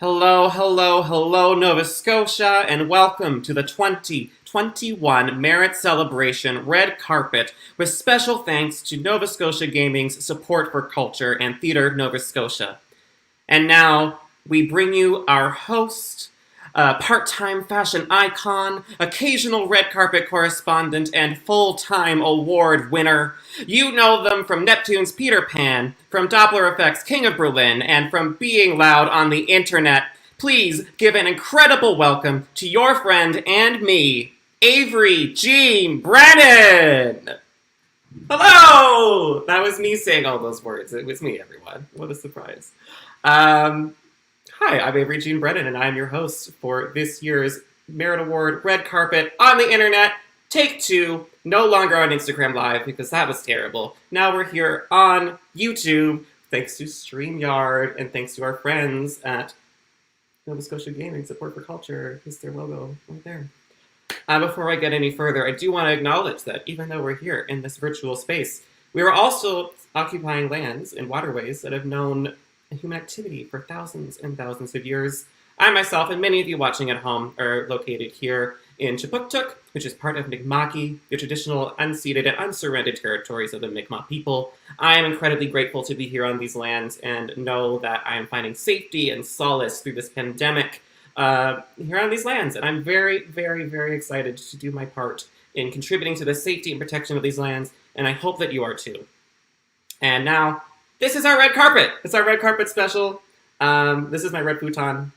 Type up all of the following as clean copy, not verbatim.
Hello, hello, hello, Nova Scotia, and welcome to the 2021 Merritt Celebration Red Carpet, with special thanks to Nova Scotia Gaming's support for culture and theatre Nova Scotia. And now, we bring you our host, part-time fashion icon, occasional red carpet correspondent, and full-time award winner. You know them from Neptune's Peter Pan, from Doppler Effect's King of Berlin, and from being loud on the internet. Please give an incredible welcome to your friend and me, Avery Jean Brennan! Hello! That was me saying all those words. It was me, everyone. What a surprise. Hi, I'm Avery Jean Brennan, and I'm your host for this year's Merit Award Red Carpet on the internet. Take 2, no longer on Instagram Live, because that was terrible. Now we're here on YouTube, thanks to StreamYard, and thanks to our friends at Nova Scotia Gaming, Support for Culture. Here's their logo right there. Before I get any further, I do want to acknowledge that even though we're here in this virtual space, we are also occupying lands and waterways that have known human activity for thousands and thousands of years. I myself, and many of you watching at home, are located here in Chipuktuk, which is part of Mi'kma'ki, the traditional unceded and unsurrendered territories of the Mi'kmaq people. I am incredibly grateful to be here on these lands and know that I am finding safety and solace through this pandemic here on these lands. And I'm very, very, very excited to do my part in contributing to the safety and protection of these lands, and I hope that you are too. And now, this is our red carpet. It's our red carpet special. This is my red futon.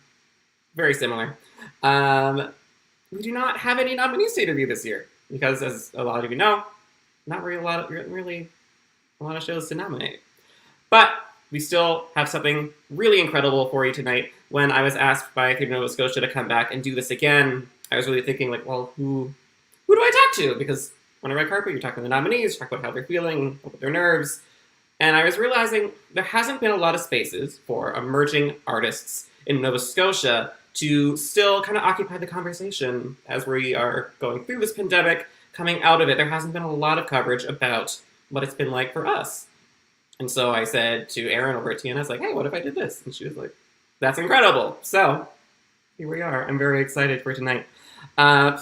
Very similar. We do not have any nominees to interview this year because, as a lot of you know, not really a lot of shows to nominate. But we still have something really incredible for you tonight. When I was asked by Theatre Nova Scotia to come back and do this again, I was really thinking, like, well, who do I talk to? Because on a red carpet, you're talking to the nominees, you talk about how they're feeling, about their nerves. And I was realizing there hasn't been a lot of spaces for emerging artists in Nova Scotia to still kind of occupy the conversation as we are going through this pandemic, coming out of it. There hasn't been a lot of coverage about what it's been like for us. And so I said to Erin over at TNS, I was like, hey, what if I did this? And she was like, that's incredible. So here we are. I'm very excited for tonight.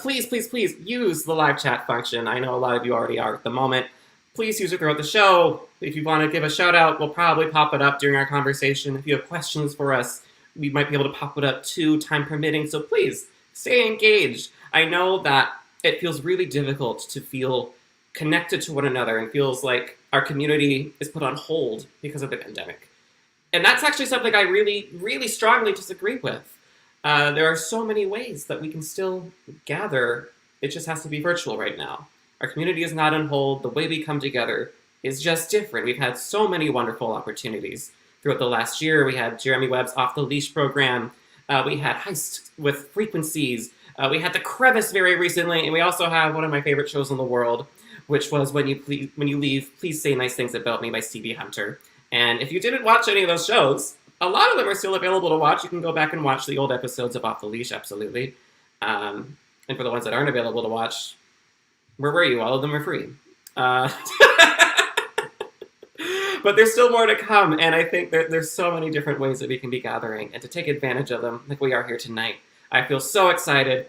Please, please, please use the live chat function. I know a lot of you already are at the moment. Please use it throughout the show. If you want to give a shout out, we'll probably pop it up during our conversation. If you have questions for us, we might be able to pop it up too, time permitting. So please, stay engaged. I know that it feels really difficult to feel connected to one another and feels like our community is put on hold because of the pandemic. And that's actually something I really, really strongly disagree with. There are so many ways that we can still gather. It just has to be virtual right now. Our community is not on hold. The way we come together is just different. We've had so many wonderful opportunities throughout the last year. We had Jeremy Webb's Off the Leash program. We had Heist with Frequencies. We had The Crevice very recently. And we also have one of my favorite shows in the world, which was When You Leave, Please Say Nice Things About Me by Stevey Hunter. And if you didn't watch any of those shows, a lot of them are still available to watch. You can go back and watch the old episodes of Off the Leash, absolutely. And for the ones that aren't available to watch, where were you? All of them are free. But there's still more to come, and I think there's so many different ways that we can be gathering, and to take advantage of them, like we are here tonight. I feel so excited.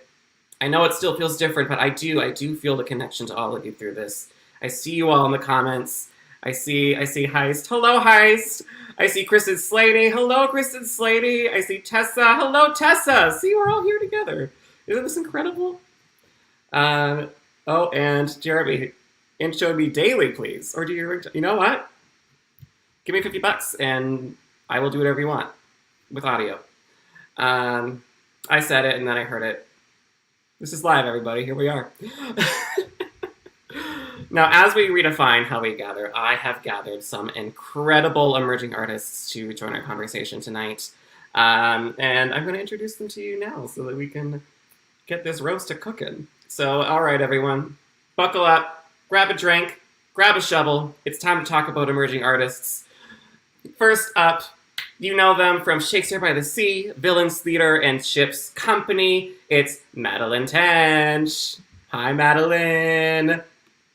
I know it still feels different, but I do feel the connection to all of you through this. I see you all in the comments. I see Heist. Hello, Heist. I see Kristen Slady. Hello, Kristen Slady. I see Tessa. Hello, Tessa. See, we're all here together. Isn't this incredible? Oh, and Jeremy, intro me daily, please. Or do you know what? Give me $50 and I will do whatever you want with audio. I said it and then I heard it. This is live, everybody. Here we are. Now, as we redefine how we gather, I have gathered some incredible emerging artists to join our conversation tonight. And I'm going to introduce them to you now so that we can get this roast a cooking. So, all right, everyone, buckle up, grab a drink, grab a shovel. It's time to talk about emerging artists. First up, you know them from Shakespeare by the Sea, Villains Theatre, and Ship's Company. It's Madeleine Tench. Hi, Madeleine.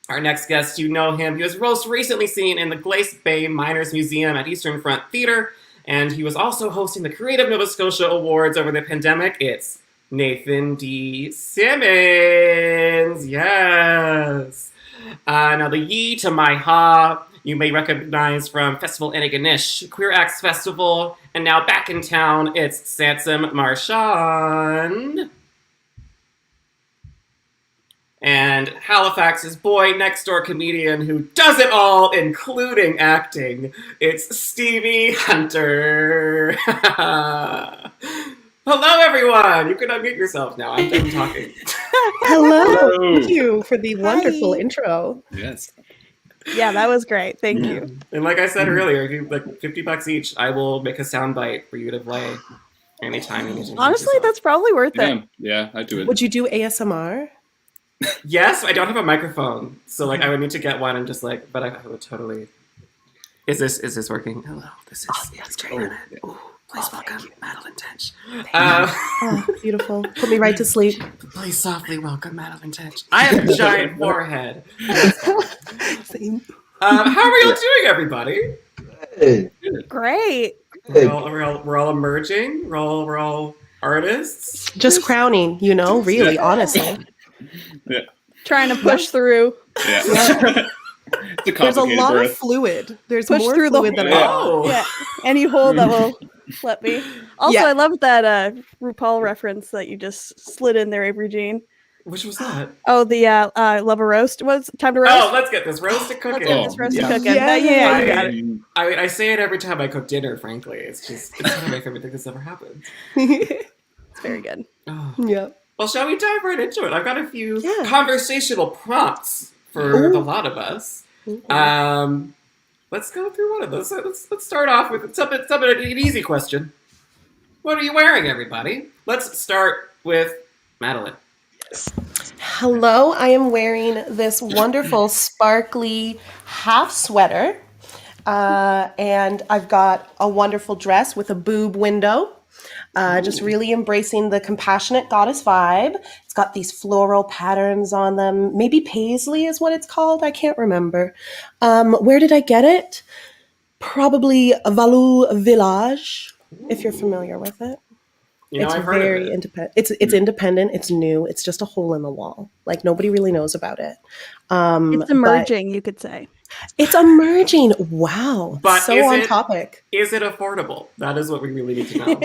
Our next guest, you know him. He was most recently seen in the Glace Bay Miners Museum at Eastern Front Theatre, And he was also hosting the Creative Nova Scotia Awards over the pandemic. It's Nathan D Simmons. Yes. Now the ye to my ha, you may recognize from Festival Antigonish, Queer Acts Festival, and now back in town, it's Sansom Marchand. And Halifax's boy next door comedian who does it all, including acting. It's Stevey Hunter. Hello, everyone. You can unmute yourself now. I'm done talking. Hello. Thank you for the wonderful intro. Yes. Yeah, that was great. Thank you. And like I said earlier, if you like $50 each, I will make a soundbite for you to play anytime you need to. Honestly, that's probably worth it. Yeah, I'd do it. Would you do ASMR? Yes, I don't have a microphone, so like I would need to get one and just like. But I would totally. Is this working? Hello, this is. Yes, Brennan. Please welcome Madeleine Tench. Beautiful. Put me right to sleep. Please softly welcome Madeleine Tench. I have a giant forehead. Same. How are you all doing, everybody? Hey. Great. We're all emerging. We're all artists. Just crowning, really, honestly. Yeah. Trying to push through. Yeah. It's a There's a lot birth. of fluid. There's Push more through the fluid than hole. that. Yeah. Any hole that will let me. Also, Yeah. I love that RuPaul reference that you just slid in there, Avery Jean. Which was that? Oh, the love a roast. What's time to roast? Oh, let's get this roasted cooking. Let's get this roasted Yeah. cooking. Yeah. Yeah, you got it. I mean, I say it every time I cook dinner, frankly. It's one of my favorite things that's ever happened. It's very good. Oh. Yeah. Well, shall we dive right into it? I've got a few Yeah. conversational prompts for the lot of us. Let's go through one of those. Let's start off with an easy question. What are you wearing, everybody? Let's start with Madeleine. Hello, I am wearing this wonderful sparkly half sweater. And I've got a wonderful dress with a boob window. Just really embracing the compassionate goddess vibe. It's got these floral patterns on them. Maybe paisley is what it's called. I can't remember. Where did I get it? Probably Valou Village, if you're familiar with it. It's I've heard very of it. independent. It's independent. It's new. It's just a hole in the wall. Like nobody really knows about it. It's emerging, you could say. It's emerging. Wow. But so is on it- topic. Is it affordable? That is what we really need to know.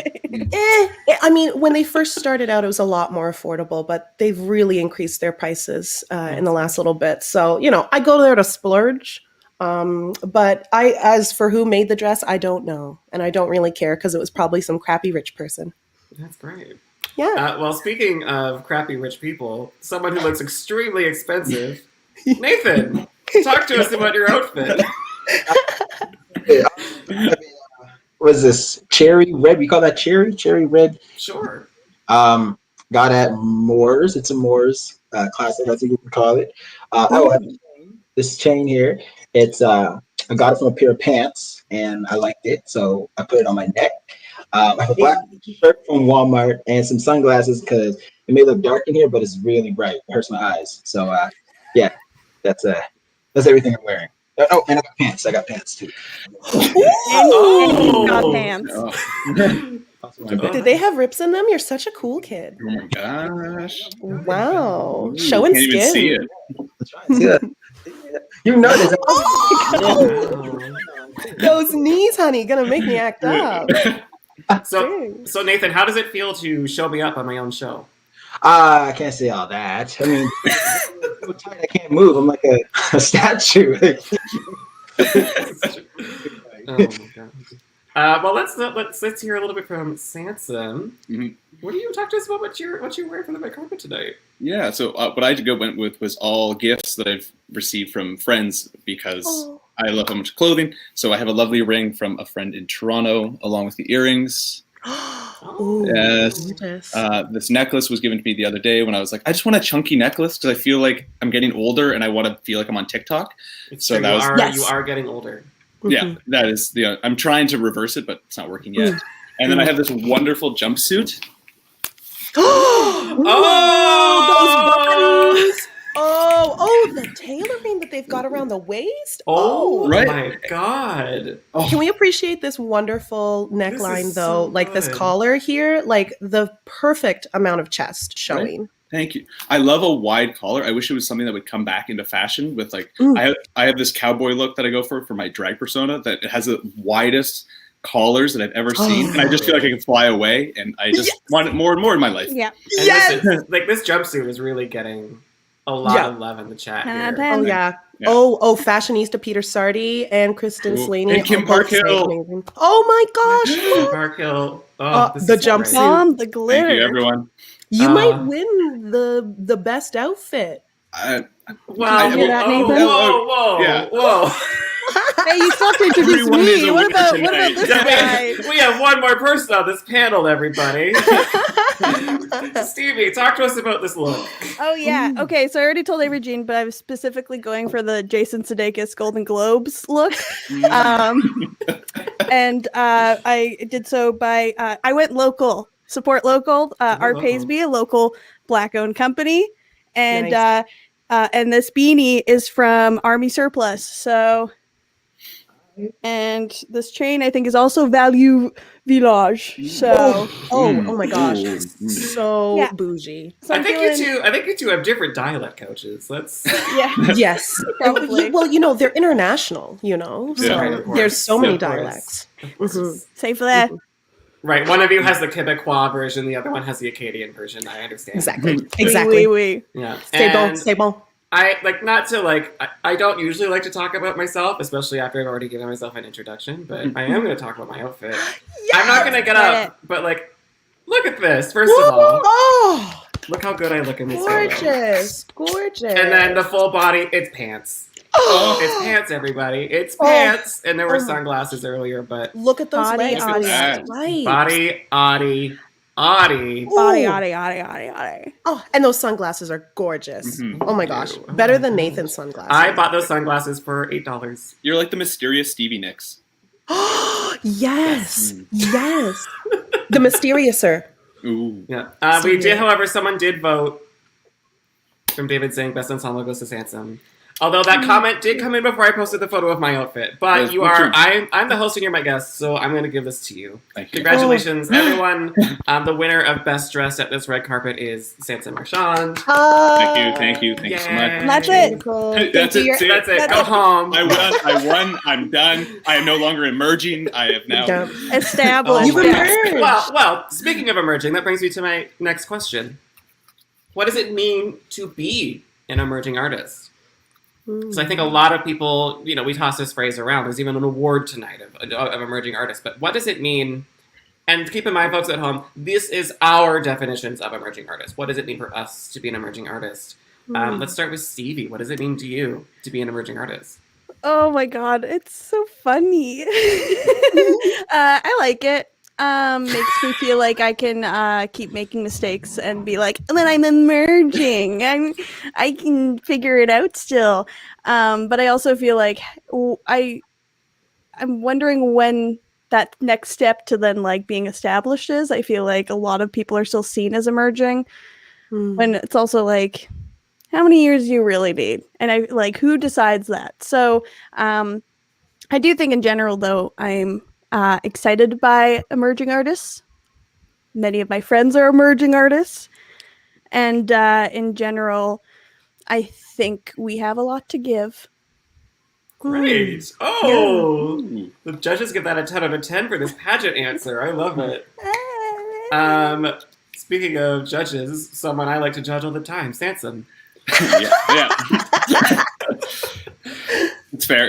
I mean, when they first started out, it was a lot more affordable, but they've really increased their prices in the last little bit. So, I go there to splurge. But as for who made the dress, I don't know. And I don't really care because it was probably some crappy rich person. That's great. Yeah. Well, speaking of crappy rich people, someone who looks extremely expensive, Nathan, talk to us about your outfit. What is this? Cherry red? We call that cherry? Cherry red. Sure. Got at Moores. It's a Moores classic, I think you can call it. I have this chain here. It's I got it from a pair of pants and I liked it, so I put it on my neck. I have a black shirt from Walmart and some sunglasses because it may look dark in here, but it's really bright. It hurts my eyes. So yeah, that's everything I'm wearing. Oh, and I got pants. I got pants too. And you've got pants. Oh. Did they have rips in them? You're such a cool kid. Oh my gosh. Wow. Showing Can't skin. even see it. Yeah. You know this. Oh. Those knees, honey, gonna make me act up. So Nathan, how does it feel to show me up on my own show? I can't say all that. I mean, I'm so tight I can't move. I'm like a statue. Oh my god. Well, let's hear a little bit from Sansom. Mhm. What do you talk to us about? What you're wearing for the red carpet tonight? Yeah, so what I went with was all gifts that I've received from friends because I love how much clothing. So I have a lovely ring from a friend in Toronto along with the earrings. Ooh, Yes. gorgeous. This necklace was given to me the other day when I was like, I just want a chunky necklace because I feel like I'm getting older and I want to feel like I'm on TikTok. It's So true, that was- you are getting older. Yeah, that is I'm trying to reverse it, but it's not working yet. And then I have this wonderful jumpsuit. Oh, those buttons! Oh, the tailoring that they've got around the waist. Oh, Right. my God. Oh, Can we appreciate this wonderful neckline is though? so Like this good. collar here, like the perfect amount of chest showing. thank you. I love a wide collar. I wish it was something that would come back into fashion with like I have this cowboy look that I go for my drag persona that has the widest collars that I've ever seen, and I just feel like I can fly away, and I just want it more and more in my life. Yeah. And Yes! this jumpsuit is really getting a lot of love in the chat here. Oh yeah. Yeah. Oh, fashionista Peter Sardi and Kristen Ooh. Slaney. And Kim are both saying Parkhill. amazing. Oh my gosh. Park Hill. Oh, this the is great. jumpsuit. Mom, the glitter. Thank you, everyone. You might win the best outfit. Wow. hear that, whoa, Nathan? whoa. Yeah. Whoa. Hey, you still have to introduce Everyone is me. a What winner about tonight. this guy? We have one more person on this panel, everybody. Stevie, talk to us about this look. Oh yeah. Okay, so I already told Avery Jean, but I was specifically going for the Jason Sudeikis Golden Globes look. And I did so by I went local, support local. Art local. Paisby, a local Black-owned company, and Nice. and this beanie is from Army Surplus. So, and this chain I think is also Value Village. So, Oh my gosh. Ooh. So Yeah. bougie. so I I'm think feeling- you two have different dialect coaches. That's yeah. Yes. Probably. Well, they're international, so Yeah. Right, of course. there's so many Of course. dialects. Mhm. Safe for that. right. One of you has the Quebecois version, the other one has the Acadian version. I understand. Exactly. Oui, Exactly. oui. Yeah. C'est bon, And c'est bon. I like not to like. I don't usually like to talk about myself, especially after I've already given myself an introduction. But I am going to talk about my outfit. I'm not going to get up, but like, look at this. First of all, Oh, look how good I look in this photo. gorgeous. Gorgeous. And then the full body, it's pants. Oh, It's pants, everybody. It's Oh. pants. And there were Oh. sunglasses earlier, but look at those Body, legs. body, That's right. body, Audi, Audi. Body, Ooh. body. Oh, and those sunglasses are gorgeous. Mhm. Oh my gosh. Ew. Better than Nathan's sunglasses. I bought those sunglasses for $8. You're like the mysterious Stevie Nicks. Yes. Yes. The Mysteriouser. Ooh. Yeah. So We did, yeah. however, someone did vote from David saying best ensemble goes to Sansom. Although that comment did come in before I posted the photo of my outfit. But Yes, you me are, too. I'm the host and you're my guest, so I'm going to give this to you. Thank you. Congratulations, everyone. The winner of Best Dressed at this red carpet is Sansom Marchand. Thank you so much. Yay. That's it. Beautiful. That's it. See, That's it. That's Go it. home. I won. I'm done. I am no longer emerging. I have now. Yeah. Established. You've my emerged. God. Well, speaking of emerging, that brings me to my next question. What does it mean to be an emerging artist? So I think a lot of people, we toss this phrase around. There's even an award tonight of emerging artists. But what does it mean? And keep in mind, folks at home, this is our definitions of emerging artists. What does it mean for us to be an emerging artist? Let's start with Stevie. What does it mean to you to be an emerging artist? Oh my god, it's so funny. I like it. Makes me feel like I can keep making mistakes and be like, and then I'm emerging. I can figure it out still. But I also feel like I'm wondering when that next step to then like being established is. I feel like a lot of people are still seen as emerging. When it's also like, how many years do you really need? And I like, who decides that? So I do think in general, though, I'm excited by emerging artists. Many of my friends are emerging artists. And in general, I think we have a lot to give. Great. Oh, Ooh. the judges give that a 10 out of 10 for this pageant answer. I love it. Speaking of judges, someone I like to judge all the time, Sansom. Yeah. It's fair.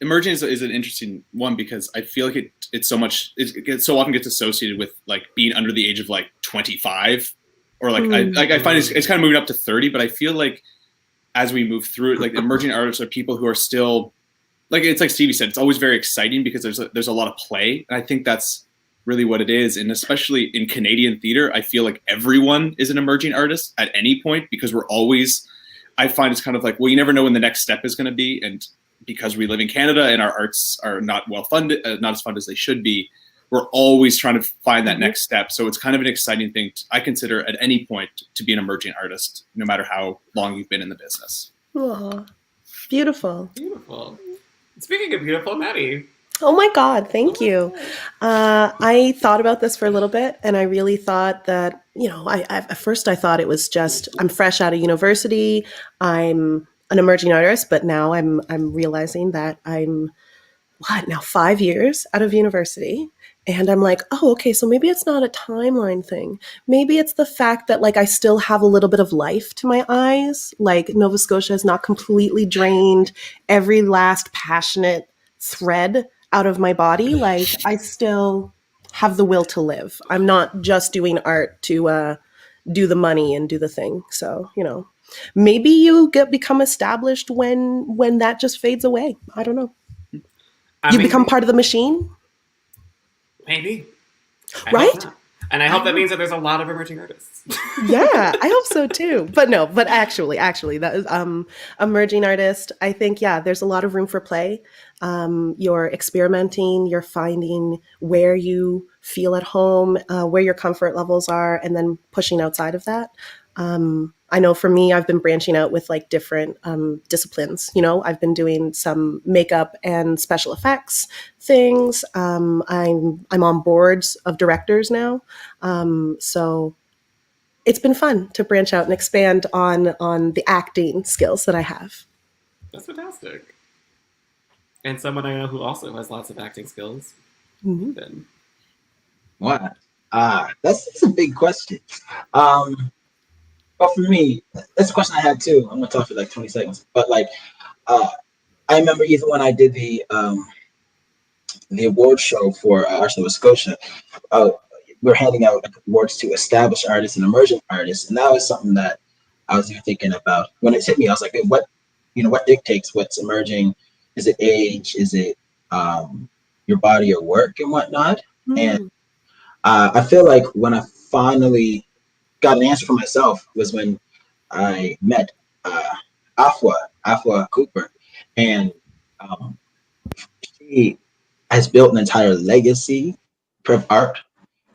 Emerging is an interesting one because I feel like it so often gets associated with like being under the age of like 25 or like I find it's kind of moving up to 30, but I feel like as we move through it, like emerging artists are people who are still like, it's like Stevie said, it's always very exciting because there's a lot of play, and I think that's really what it is. And especially in Canadian theater, I feel like everyone is an emerging artist at any point because I find it's kind of like, well, you never know when the next step is going to be. And because we live in Canada and our arts are not well funded, not as funded as they should be, we're always trying to find that next step. So it's kind of an exciting thing I consider at any point to be an emerging artist, no matter how long you've been in the business. Aw, beautiful. Beautiful. Speaking of beautiful, Maddie. Oh my God, thank you. I thought about this for a little bit, and I really thought that, at first I thought it was just, I'm fresh out of university, I'm an emerging artist, but now I'm realizing that I'm, 5 years out of university. And I'm like, oh, okay, so maybe it's not a timeline thing. Maybe it's the fact that I still have a little bit of life to my eyes. Nova Scotia is not completely drained every last passionate thread out of my body. I still have the will to live. I'm not just doing art to do the money and do the thing. So, maybe you become established when that just fades away. I don't know. You become part of the machine? Maybe. Right? And I hope that means that there's a lot of emerging artists. Yeah, I hope so too. But actually, that is emerging artist. I think, there's a lot of room for play. You're experimenting, you're finding where you feel at home, where your comfort levels are, and then pushing outside of that. I know for me, I've been branching out with different disciplines. I've been doing some makeup and special effects things. I'm on boards of directors now. So it's been fun to branch out and expand on the acting skills that I have. That's fantastic. And someone I know who also has lots of acting skills. Mm-hmm. Then. What? That's a big question. But for me, that's a question I had too. I'm gonna talk for 20 seconds. But I remember even when I did the award show for Arts Nova Scotia, we're handing out awards to established artists and emerging artists, and that was something that I was even thinking about when it hit me. I was like, what dictates what's emerging? Is it age? Is it your body or work and whatnot? Mm. And I feel like when I finally got an answer for myself was when I met Afua Cooper, and she has built an entire legacy of art.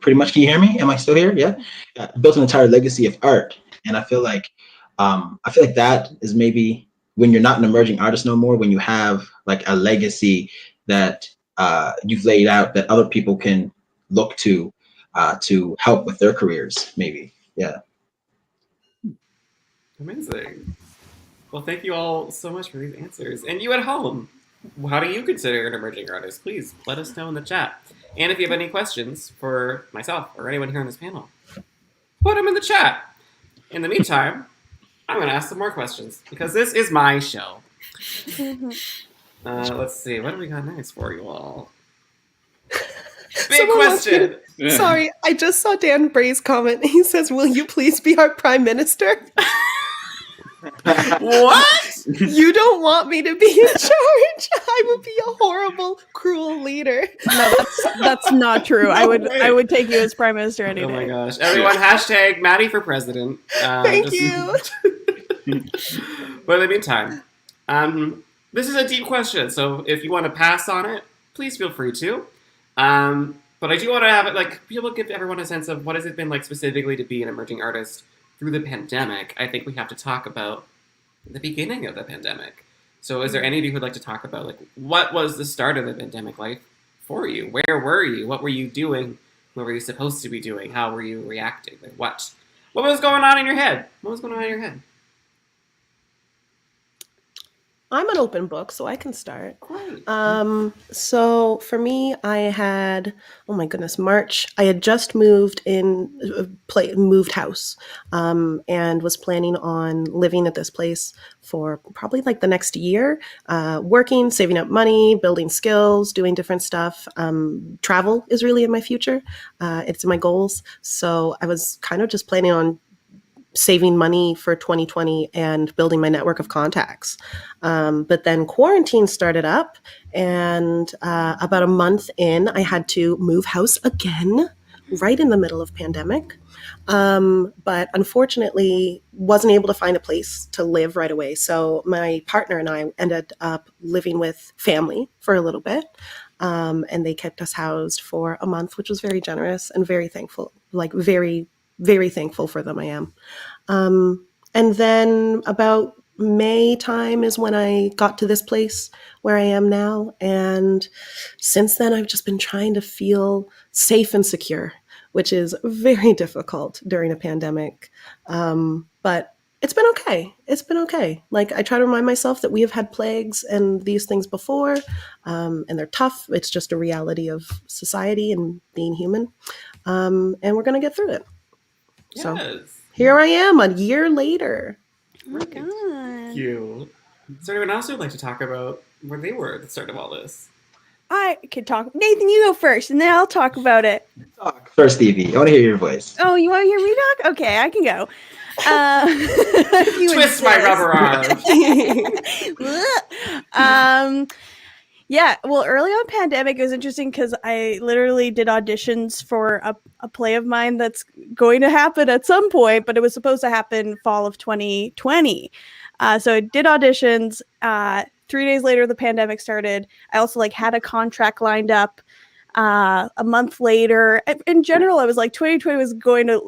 Pretty much, can you hear me? Am I still here? Yeah. Built an entire legacy of art, and I feel like that is maybe when you're not an emerging artist no more. When you have a legacy that you've laid out that other people can look to help with their careers, maybe. Yeah. Amazing. Well, thank you all so much for these answers. And you at home, how do you consider an emerging artist? Please let us know in the chat. And if you have any questions for myself or anyone here on this panel, put them in the chat. In the meantime, I'm going to ask some more questions because this is my show. Let's see. What do we got next for you all? Big question. Sorry, I just saw Dan Bray's comment. He says, "Will you please be our prime minister?" What? You don't want me to be in charge? I would be a horrible, cruel leader. No, that's not true. I would take you as prime minister any day. Oh my gosh! Everyone, hashtag Maddie for president. Thank you. But in the meantime, this is a deep question, so if you want to pass on it, please feel free to. But I do want to have it people give everyone a sense of what has it been like specifically to be an emerging artist through the pandemic. I think we have to talk about the beginning of the pandemic. So is there any of you who would like to talk about what was the start of the pandemic like for you? Where were you? What were you doing? What were you supposed to be doing? How were you reacting? What was going on in your head? What was going on in your head? I'm an open book, so I can start. Great. So for me, I had, March. I had just moved house, and was planning on living at this place for probably the next year, working, saving up money, building skills, doing different stuff. Travel is really in my future. It's in my goals. So I was kind of just planning on saving money for 2020 and building my network of contacts. But then quarantine started up, and about a month in, I had to move house again, right in the middle of pandemic. But unfortunately, wasn't able to find a place to live right away. So my partner and I ended up living with family for a little bit. And they kept us housed for a month, which was very generous and very thankful, like very, very thankful for them. I am. And then about May time is when I got to this place where I am now. And since then, I've just been trying to feel safe and secure, which is very difficult during a pandemic. But it's been okay. It's been okay. Like, I try to remind myself that we have had plagues and these things before, and they're tough. It's just a reality of society and being human. And we're going to get through it. Yes. So here I am a year later. Oh my god. Thank you. Is there anyone else who'd like to talk about where they were at the start of all this? I could talk. Nathan, you go first, and then I'll talk about it. Talk first, Stevey. I want to hear your voice. Oh, you want to hear me talk? Okay, I can go. If you Twist my insist. rubber arm. Yeah, well, early on pandemic, it was interesting because I literally did auditions for a play of mine that's going to happen at some point, but it was supposed to happen fall of 2020. So I did auditions. 3 days later, the pandemic started. I also had a contract lined up. A month later, in general, I was like 2020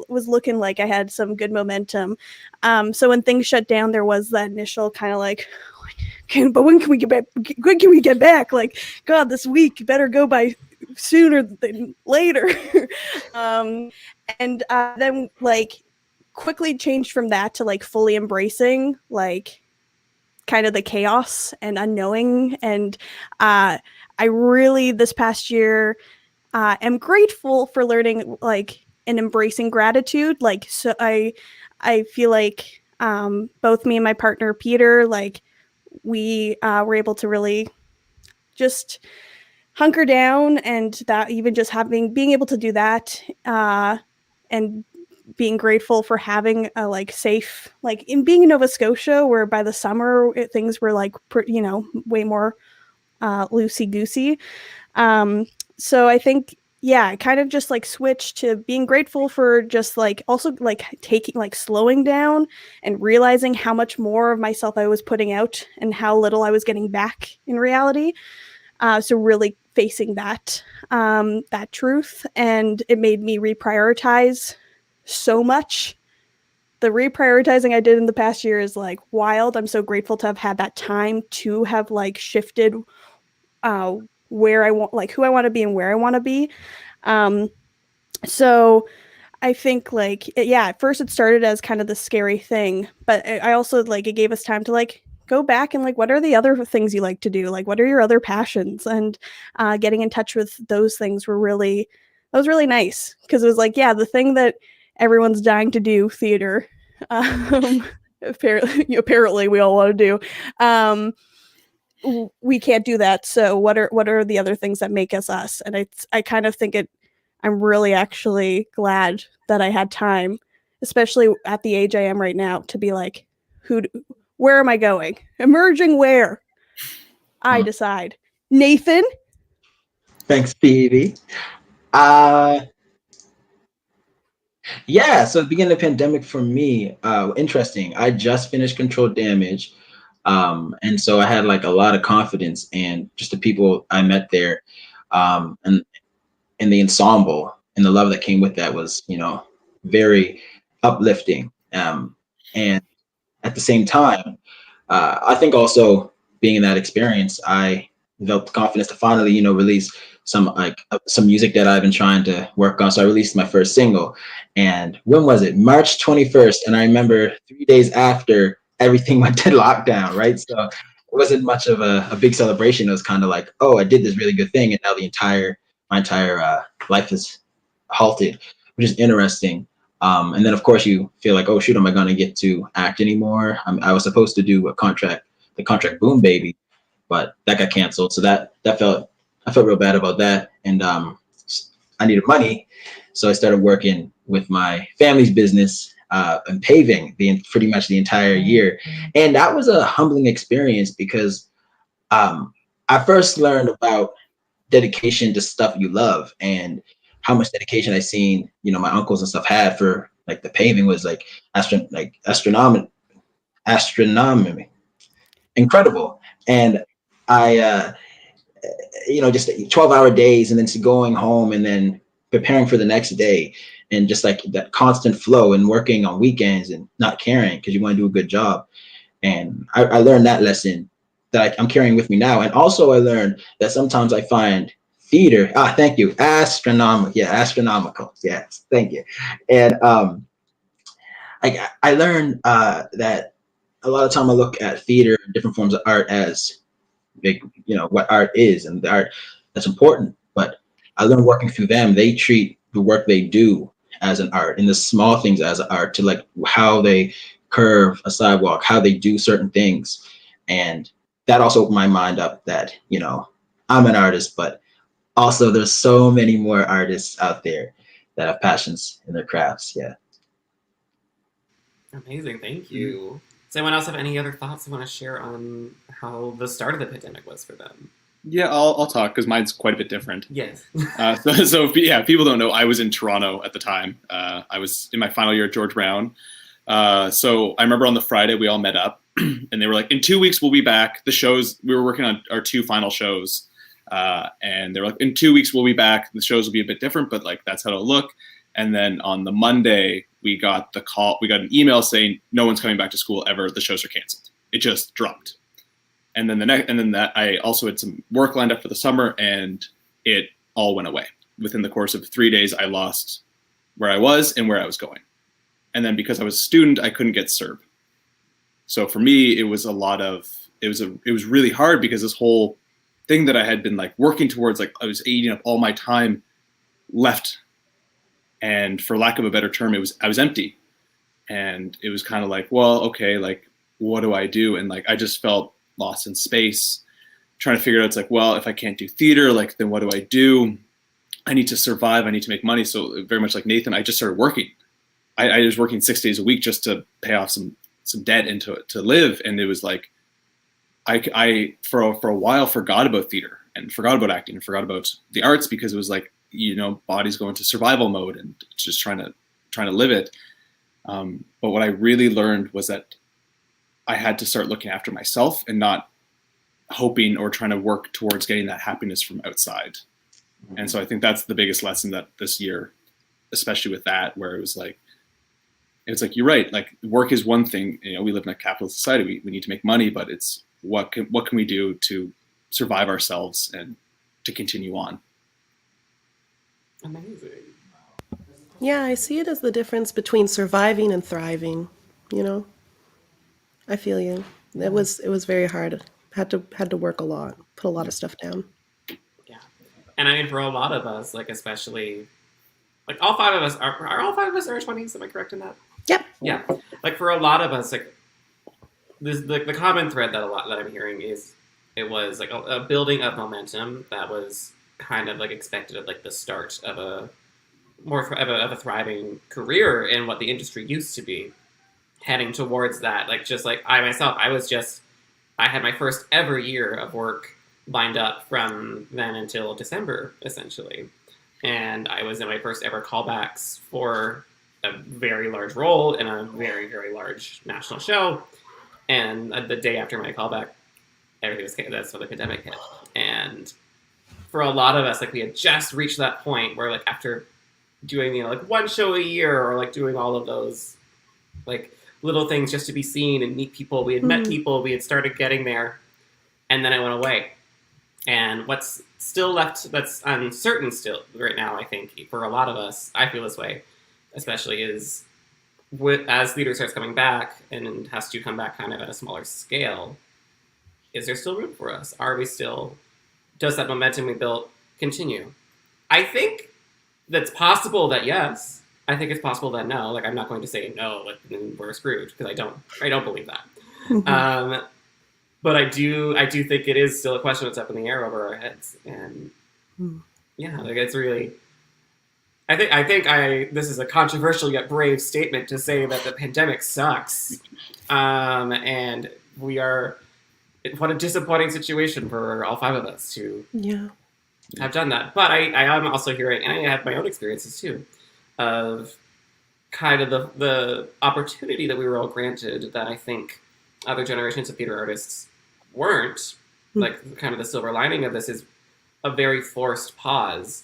was looking like I had some good momentum. So when things shut down, there was that initial kind of but when can we get back? When can we get back? God, this week better go by sooner than later. And then quickly changed from that to fully embracing kind of the chaos and unknowing. And I really this past year am grateful for learning and embracing gratitude. So I feel like both me and my partner Peter, we were able to really just hunker down, and that even just being able to do that and being grateful for having a safe, in being in Nova Scotia, where by the summer things were way more loosey goosey. So I think, I kind of just switched to being grateful for just also taking slowing down and realizing how much more of myself I was putting out and how little I was getting back in reality. So really facing that truth, and it made me reprioritize so much. The reprioritizing I did in the past year is wild. I'm so grateful to have had that time to have shifted where I want, who I want to be and where I want to be. So I think at first it started as kind of the scary thing, but I also it gave us time to go back and what are the other things you like to do? What are your other passions? And getting in touch with those things was really nice, because it was the thing that everyone's dying to do, theater. Apparently we all want to do. We can't do that. So what are the other things that make us us? And I kind of think I'm really actually glad that I had time, especially at the age I am right now, to be where am I going? Emerging where? I decide. Nathan? Thanks, Stevie. Yeah, so the beginning of the pandemic for me, interesting. I just finished Controlled Damage. And so I had a lot of confidence, and just the people I met there, and the ensemble and the love that came with that was, very uplifting. And at the same time, I think also being in that experience, I developed confidence to finally, release some music that I've been trying to work on. So I released my first single, and when was it? March 21st. And I remember 3 days after, everything went to lockdown, right? So it wasn't much of a big celebration. It was kind of oh, I did this really good thing, and now my entire life is halted, which is interesting. And then of course you feel oh shoot, am I going to get to act anymore? I was supposed to do the contract Boom Baby, but that got canceled. So I felt real bad about that, and I needed money, so I started working with my family's business and paving pretty much the entire year. And that was a humbling experience, because I first learned about dedication to stuff you love, and how much dedication I seen, my uncles and stuff had for the paving was astronomical, incredible. And I just 12-hour days, and then to going home and then preparing for the next day, and just like that constant flow and working on weekends and not caring because you want to do a good job. And I learned that lesson that I'm carrying with me now. And also I learned that sometimes I find theater, thank you, astronomical. Yeah, astronomical. Yes, thank you. And I learned that a lot of time I look at theater, different forms of art as big, what art is and the art that's important. But I learned working through them, they treat the work they do as an art, and the small things as an art, to like how they curve a sidewalk, how they do certain things. And that also opened my mind up that, I'm an artist, but also there's so many more artists out there that have passions in their crafts. Yeah. Amazing, thank you. Does anyone else have any other thoughts they want to share on how the start of the pandemic was for them? Yeah, I'll talk because mine's quite a bit different. Yes. So if people don't know, I was in Toronto at the time. I was in my final year at George Brown. So I remember on the Friday we all met up, and they were like, in 2 weeks we'll be back. The shows, we were working on our 2 final shows, and they were like, in 2 weeks we'll be back. The shows will be a bit different, but like that's how it'll look. And then on the Monday we got an email saying no one's coming back to school ever. The shows are canceled. It just dropped. And then I also had some work lined up for the summer, and it all went away. Within the course of 3 days, I lost where I was and where I was going. And then because I was a student, I couldn't get CERB. So for me, it was really hard because this whole thing that I had been like working towards, like I was eating up all my time, left. And for lack of a better term, I was empty. And it was kind of like, well, okay, like what do I do? And like I just felt lost in space, trying to figure out, it's like, well, if I can't do theater, like then what do I do? I need to survive. I need to make money. So very much like Nathan, I just started working. I was working 6 days a week just to pay off some debt and to live. And it was like, I for a while forgot about theater and forgot about acting and forgot about the arts, because it was like, body's going to survival mode and just trying to live it. But what I really learned was that I had to start looking after myself and not hoping or trying to work towards getting that happiness from outside. And so I think that's the biggest lesson that this year, especially with that, where it was like, you're right. Like work is one thing, we live in a capitalist society. We need to make money, but it's what can we do to survive ourselves and to continue on. Amazing. Yeah, I see it as the difference between surviving and thriving, I feel you. It was very hard. Had to work a lot, put a lot of stuff down. Yeah. And I mean, for a lot of us, like especially, like all 5 of us are all 5 of us in our 20s. Am I correct in that? Yep. Yeah. Like for a lot of us, like this, the common thread that I'm hearing is it was like a building of momentum that was kind of like expected at like the start of a thriving career in what the industry used to be, heading towards that. Like just like I myself, I had my first ever year of work lined up from then until December, essentially. And I was in my first ever callbacks for a very large role in a very, very large national show. And the day after my callback, that's when the pandemic hit. And for a lot of us, like we had just reached that point where like after doing, like one show a year or like doing all of those like little things just to be seen and meet people. We had met people, we had started getting there, and then it went away. And what's still left that's uncertain still right now, I think, for a lot of us, I feel this way, especially is as theater starts coming back and has to come back kind of at a smaller scale, is there still room for us? Does that momentum we built continue? I think that's possible that yes. I think it's possible that no. Like I'm not going to say no, like we're screwed, because I don't believe that. Mm-hmm. But I do think it is still a question that's up in the air over our heads, and yeah, like it's really. I think this is a controversial yet brave statement to say that the pandemic sucks, and we are. What a disappointing situation for all 5 of us to have done that. But I am also hearing, and I have my own experiences too, of kind of the opportunity that we were all granted that I think other generations of theater artists weren't, like kind of the silver lining of this is a very forced pause,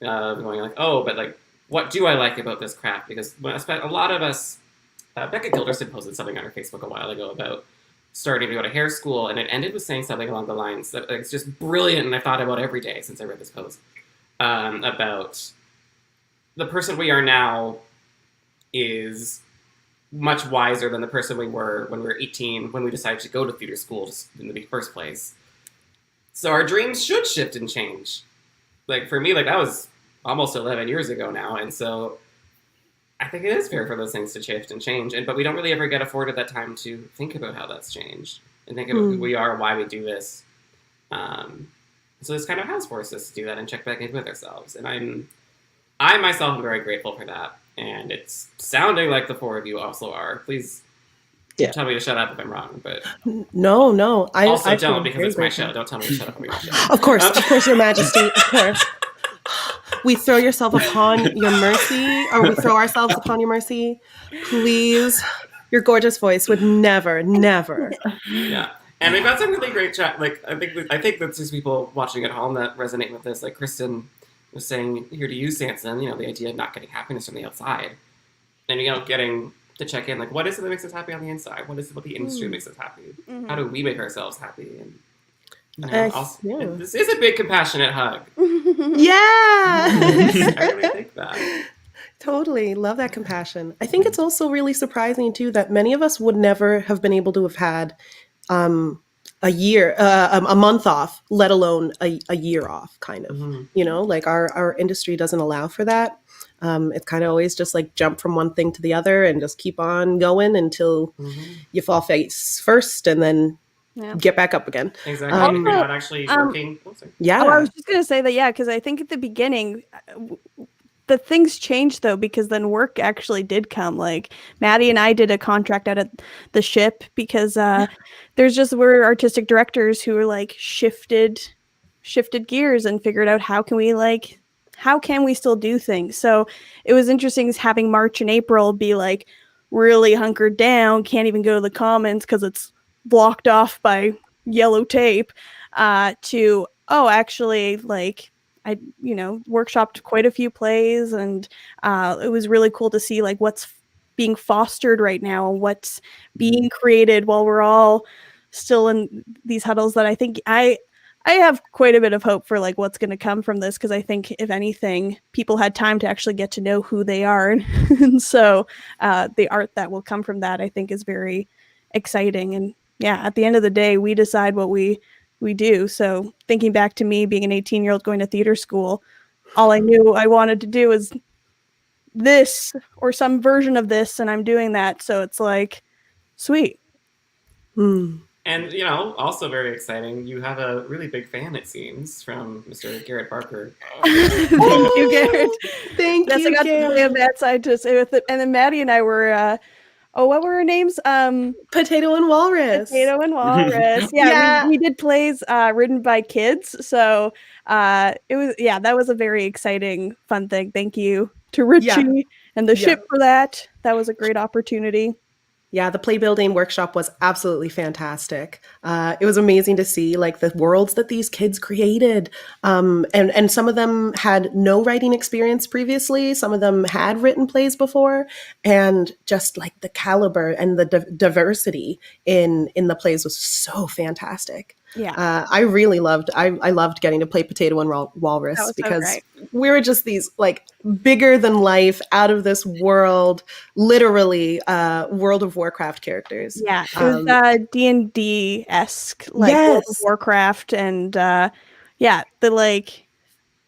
going like, oh, but like, what do I like about this craft? Because when I spent a lot of us, Becca Gilderson posted something on her Facebook a while ago about starting to go to hair school, and it ended with saying something along the lines that it's just brilliant, and I thought about every day since I read this post, about the person we are now is much wiser than the person we were when we were 18, when we decided to go to theater school in the first place. So our dreams should shift and change. Like for me, like that was almost 11 years ago now, and so I think it is fair for those things to shift and change, but we don't really ever get afforded that time to think about how that's changed and think about who we are, why we do this. So this kind of has forced us to do that and check back in with ourselves, and I myself am very grateful for that. And it's sounding like the four of you also are. Please tell me to shut up if I'm wrong, but no, I also I don't, feel because it's my grateful. show. Don't tell me to shut up on your show. Of course, Your Majesty, of course. We throw yourself upon your mercy, or we throw ourselves upon your mercy. Please, your gorgeous voice would never. Yeah, and we've got some really great chat. Like I think that there's people watching at home that resonate with this. Like Kristen was saying here to you, Sansom, the idea of not getting happiness from the outside, and getting to check in, like what is it that makes us happy on the inside? What is it about the industry makes us happy? Mm-hmm. How do we make ourselves happy? And Yeah. this is a big compassionate hug. Yeah. I really think that. Totally. Love that compassion. I think it's also really surprising, too, that many of us would never have been able to have had a year, a month off, let alone a year off, kind of. Like our industry doesn't allow for that. It's kind of always just like jump from one thing to the other and just keep on going until you fall face first and then get back up again. Exactly. And you're not actually working. Yeah. Oh, I was just going to say that, because I think at the beginning, the things changed, though, because then work actually did come. Like, Maddie and I did a contract out at the ship because we're artistic directors who were, like, shifted gears and figured out how can we still do things. So it was interesting having March and April be, like, really hunkered down, can't even go to the commons because it's blocked off by yellow tape, to actually, like, I workshopped quite a few plays, and it was really cool to see like what's being fostered right now, what's being created while we're all still in these huddles. That I think I have quite a bit of hope for like what's going to come from this, because I think if anything, people had time to actually get to know who they are, and so the art that will come from that, I think, is very exciting. And at the end of the day, we decide what we do. So thinking back to me being an 18-year-old going to theater school, all I knew I wanted to do was this or some version of this, and I'm doing that. So it's like, sweet. And, also very exciting, you have a really big fan, it seems, from Mr. Garrett Barker. Thank you, Garrett. Thank you, I got to play on that side to say with it. And then Maddie and I were, what were her names? Potato and Walrus. Yeah, we did plays written by kids. So it was, that was a very exciting, fun thing. Thank you to Richie and the ship for that. That was a great opportunity. Yeah, the play building workshop was absolutely fantastic. It was amazing to see like the worlds that these kids created. And some of them had no writing experience previously. Some of them had written plays before. And just like the caliber and the diversity in the plays was so fantastic. Yeah. I really loved, I loved getting to play Potato and Walrus because we were just these like bigger than life, out of this world, literally World of Warcraft characters. Yeah, it was D&D-esque, like World of Warcraft, and there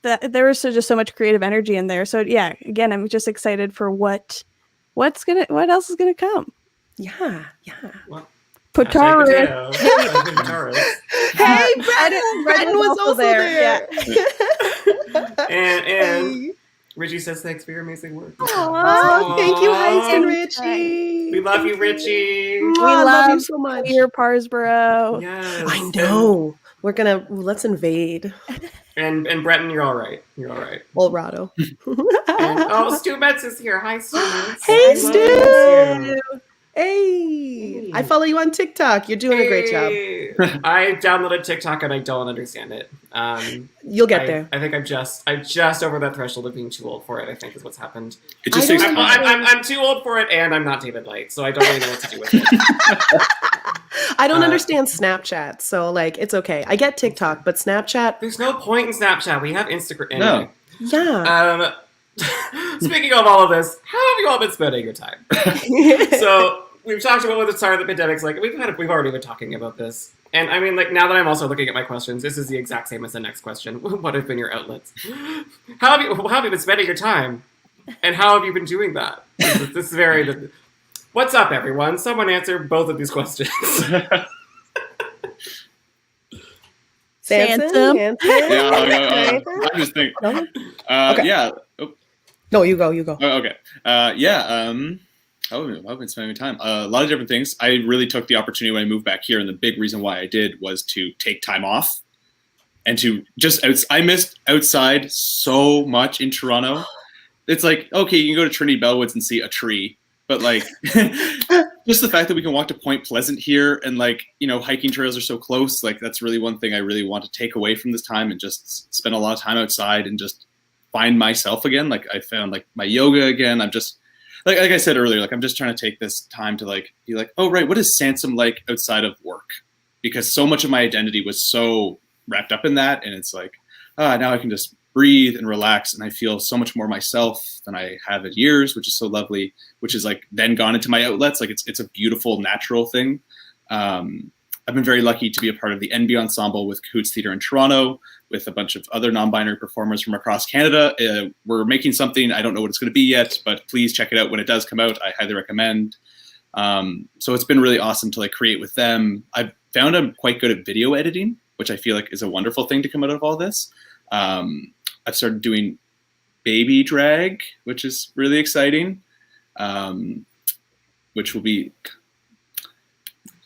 was just so much creative energy in there. So again, I'm just excited for what else is gonna come. Yeah. Well, Potato. Hey, Brennan was also there. Yeah. and Richie says thanks for your amazing work. Aww. Thank you, Heist and Richie. We love you, Richie. We love you so much. Your Parsboro. Yes. I know. Let's invade. And Brennan, you're all right. Olrado. And Stu Metz is here. Hi, Stu Metz. Hey, Stu. Hey, I follow you on TikTok. You're doing a great job. I downloaded TikTok and I don't understand it. You'll get there. I think I'm just over that threshold of being too old for it. I think is what's happened. It just I takes don't time. I'm too old for it, and I'm not David Light, so I don't really know what to do with it. I don't understand Snapchat, so like it's okay. I get TikTok, but Snapchat, There's no point in Snapchat. We have Instagram. No. Anyway. yeah. Speaking of all of this, how have you all been spending your time? So we've talked about what the start of the pandemic's like. We've already been talking about this, and I mean, like now that I'm also looking at my questions, this is the exact same as the next question. What have been your outlets? How have you been spending your time, and how have you been doing that? This is very. What's up, everyone? Someone answer both of these questions. Sansom? I'm just thinking. Okay. Yeah. Oh, No, you go. okay. I've been spending time. A lot of different things. I really took the opportunity when I moved back here, and the big reason why I did was to take time off and to just. I missed outside so much in Toronto. It's like, okay, you can go to Trinity Bellwoods and see a tree, but like, just the fact that we can walk to Point Pleasant here, and like, you know, hiking trails are so close. Like, that's really one thing I really want to take away from this time, and just spend a lot of time outside and just find myself again. Like, I found like my yoga again. I'm just like I said earlier, like I'm just trying to take this time to like be like, oh right, what is Sansom like outside of work? Because so much of my identity was so wrapped up in that, and it's like, now I can just breathe and relax, and I feel so much more myself than I have in years, which is so lovely, which is like then gone into my outlets. Like it's a beautiful, natural thing. I've been very lucky to be a part of the NB Ensemble with Cahoots Theatre in Toronto, with a bunch of other non-binary performers from across Canada. We're making something, I don't know what it's going to be yet, but please check it out when it does come out. I highly recommend. So it's been really awesome to like create with them. I've found I'm quite good at video editing, which I feel like is a wonderful thing to come out of all this. I've started doing baby drag, which is really exciting, which will be...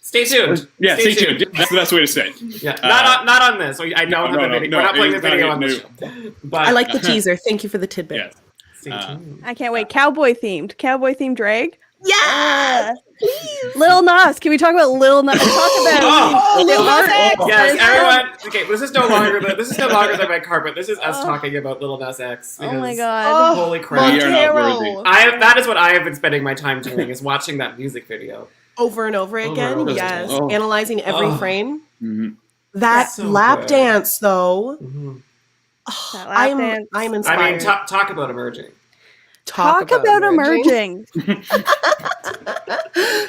Stay tuned. Yeah, stay tuned. That's the best way to say it. Yeah, not on this. I don't have the video. We're not playing the video on the show. But I like the teaser. Thank you for the tidbit. Yeah. stay tuned. I can't wait. Cowboy themed drag. Yeah. Lil Nas. Can we talk about Lil Nas? Lil Nas X. Yes, everyone. Okay, this is no longer the red carpet. This is us talking about Lil Nas X. Oh my because- god. Holy crap! We are not worthy. That is what I have been spending my time doing, is watching that music video. Over and over again. and over. Yes. Oh. Analyzing every frame. Mhm. That So lap good. dance, though. Mhm. That lap dance. I'm I inspired. mean, talk about emerging. Talk about emerging. Such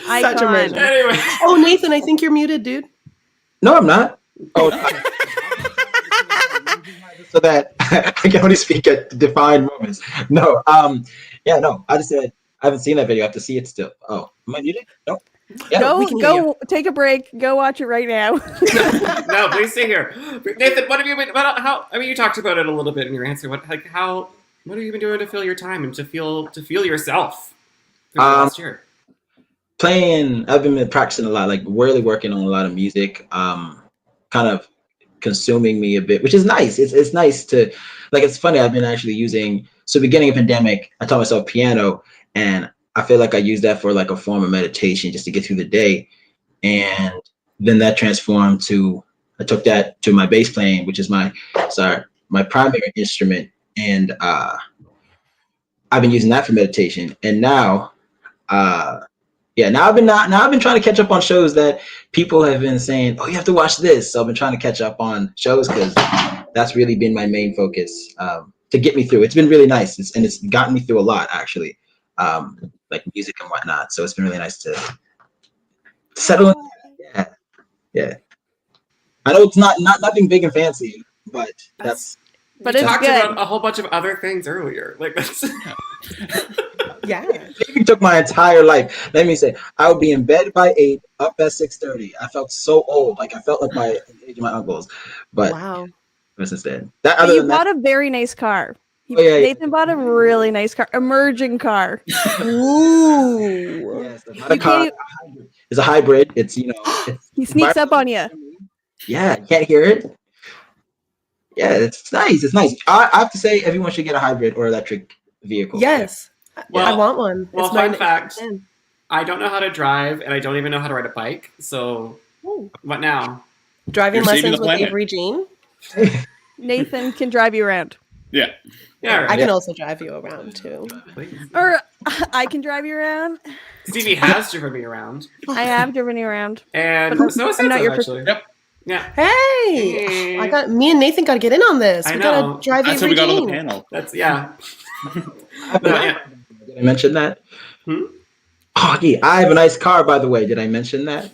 Icon. emerging. Anyway, Oh, Nathan, I think you're muted, dude. No, I'm not. Oh, so that I can only speak at defined moments. No, yeah, no. I just said I haven't seen that video. I have to see it still. Oh, am I muted? No. Yeah. we can hear Go take a break. Go watch it right now. no, please stay here, Nathan. What have you been? How? I mean, you talked about it a little bit in your answer. What have you been doing to fill your time and to feel yourself through the last year? Playing. I've been practicing a lot. Like really working on a lot of music. Kind of consuming me a bit, which is nice. It's nice to like. It's funny. I've been actually using. So beginning of pandemic, I taught myself piano, and I feel like I use that for like a form of meditation just to get through the day. And then that transformed to, I took that to my bass playing, which is my primary instrument. And I've been using that for meditation. And now, now I've been trying to catch up on shows that people have been saying, oh, you have to watch this. So I've been trying to catch up on shows because that's really been my main focus to get me through. It's been really nice. It's gotten me through a lot, actually. Like music and whatnot. So it's been really nice to settle in. Yeah. I know it's not nothing big and fancy, but that's. But You it's talked good. about a whole bunch of other things earlier. Like that's. Yeah. It took my entire life. Let me say, I would be in bed by 8, up at 6:30. I felt so old. Like I felt like my age of my uncles. But Wow. was instead. That But other you than that, bought a very nice car. Oh, yeah, yeah. Nathan bought a really nice car, emerging car. Ooh. yes, it's not a You car. can't- It's a hybrid. It's He sneaks up on you. Yeah, you can't hear it. Yeah, it's nice. It's nice. I have to say, everyone should get a hybrid or electric vehicle. Yes. Well- I want one. well, It's fun my- fact. I don't know how to drive, and I don't even know how to ride a bike. So, Ooh. what now? Driving You're saving lessons the with planet. Avery Jean. Nathan can drive you around. Yeah. Yeah, I right. can also drive you around too. Please. Or I can drive you around. Stevie has driven me around. I have driven you around. And But so is I'm not Sansom, your actually. Yep. Yeah. Hey, me and Nathan got to get in on this. I we know. got to drive That's how Avery we got on the Jean. panel. That's, yeah. I have a No, nice- yeah. Did I mention that? Hmm? Oh, yeah, I have a nice car, by the way. Did I mention that?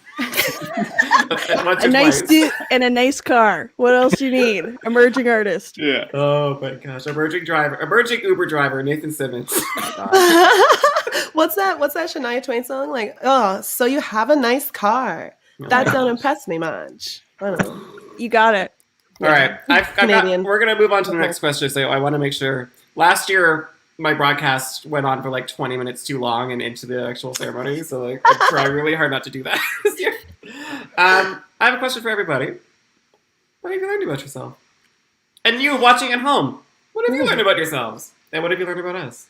Once A or nice twice. dude and a nice car. What else do you need? Emerging artist. Yeah. Oh my gosh. Emerging Uber driver, Nathan Simmons. What's that Shania Twain song? Like, oh, so you have a nice car. That don't impress me much. I don't know. You got it. All right. Canadian. We're going to move on to the next question. So I want to make sure. Last year, my broadcast went on for like 20 minutes too long and into the actual ceremony. So like, I'm trying really hard not to do that this year. I have a question for everybody. What have you learned about yourself? And you watching at home, what have you learned about yourselves? And what have you learned about us?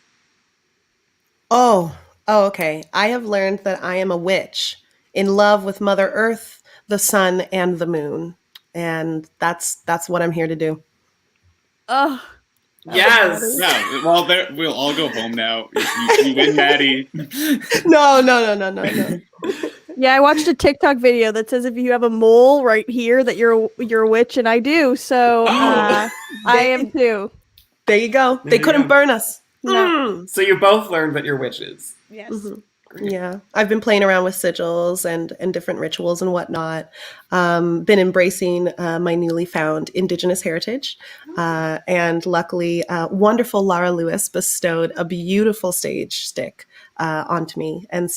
Oh, okay. I have learned that I am a witch in love with Mother Earth, the sun, and the moon. And that's what I'm here to do. Oh, Yes. Yeah. Well, we'll all go home now. You win, Maddie. No. yeah. I watched a TikTok video that says if you have a mole right here that you're a witch, and I do. So I am too. There you go. There They you couldn't go. burn us. No. So you both learned that you're witches. Yes. Mhm. Yeah, I've been playing around with sigils and different rituals and whatnot. Been embracing my newly found Indigenous heritage, and luckily, wonderful Lara Lewis bestowed a beautiful stage stick onto me, and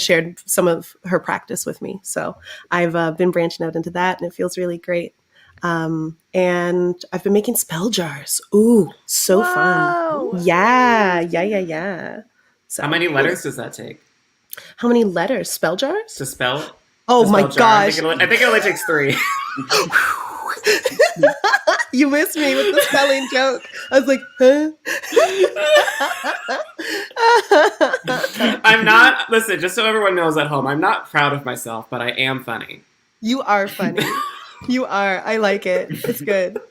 shared some of her practice with me. So I've been branching out into that, and it feels really great. And I've been making spell jars. Ooh, so fun! Whoa. Yeah. So, How many letters does that take How many letters? Spell jars? to spell? Oh to my spell jar? gosh. I think it only takes 3. You missed me with the spelling joke. I was like, huh? I'm not, listen, just so everyone knows at home, I'm not proud of myself, but I am funny. You are funny. You are. I like it. It's good.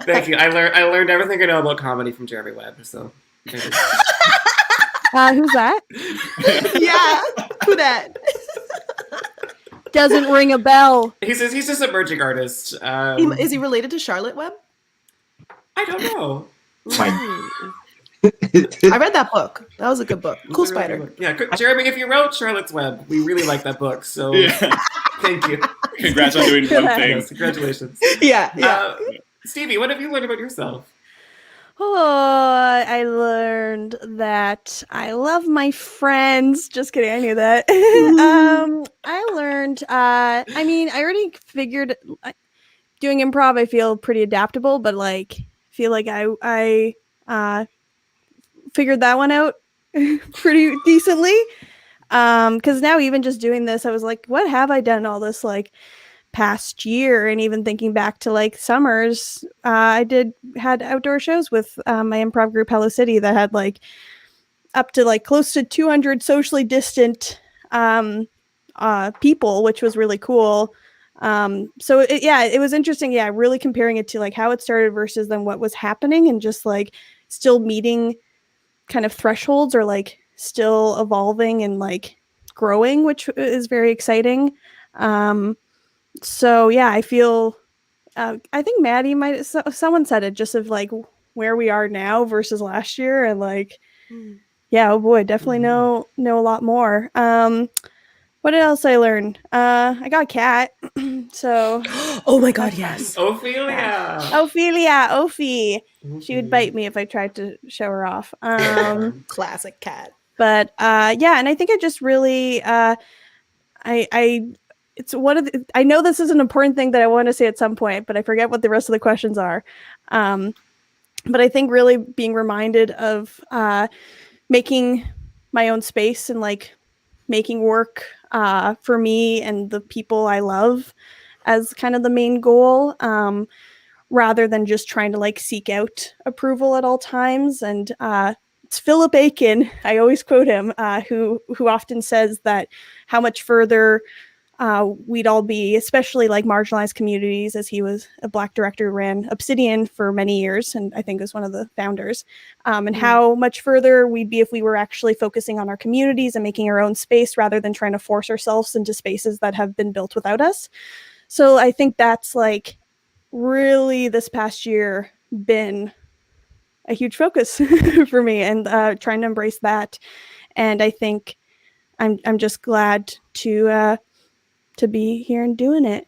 Thank you. I learned everything I know about comedy from Jeremy Webb, so. Who's that? Yeah. Who that? Doesn't ring a bell. He's just an emerging artist. Is he related to Charlotte Webb? I don't know. I read that book. That was a good book. Cool It's a really spider. good book. Yeah, Jeremy, if you wrote Charlotte's Web, we really like that book, so Yeah. thank you. Congrats on doing one thing. Yes, congratulations. Yeah. Stevie, what have you learned about yourself? Oh, I learned that I love my friends. Just kidding, I knew that. I learned, I already figured doing improv, I feel pretty adaptable, but feel like I figured that one out pretty decently. Because now even just doing this, I was like, what have I done all this past year? And even thinking back to summers, I had outdoor shows with my improv group Hello City that had up to close to 200 socially distant people, which was really cool. So it was interesting. Yeah, really comparing it to how it started versus then what was happening, and just still meeting kind of thresholds, or still evolving and growing, which is very exciting. So yeah, I feel, I think Maddie someone said it, just of where we are now versus last year. And yeah, oh boy, definitely know a lot more. What else I learned? I got a cat. So. Oh my God, yes. Ophelia. Ophi. She would bite me if I tried to show her off. Classic cat. But yeah, and I think it just really, it's one of the, I know this is an important thing that I want to say at some point, but I forget what the rest of the questions are. But I think really being reminded of making my own space and making work for me and the people I love as kind of the main goal, rather than just trying to seek out approval at all times. And it's Philip Aiken, I always quote him, who often says that how much further we'd all be, especially like marginalized communities, as he was a Black director who ran Obsidian for many years, and I think was one of the founders, and how much further we'd be if we were actually focusing on our communities and making our own space rather than trying to force ourselves into spaces that have been built without us. So I think that's like really this past year been a huge focus for me, and trying to embrace that. And I think I'm just glad to be here and doing it.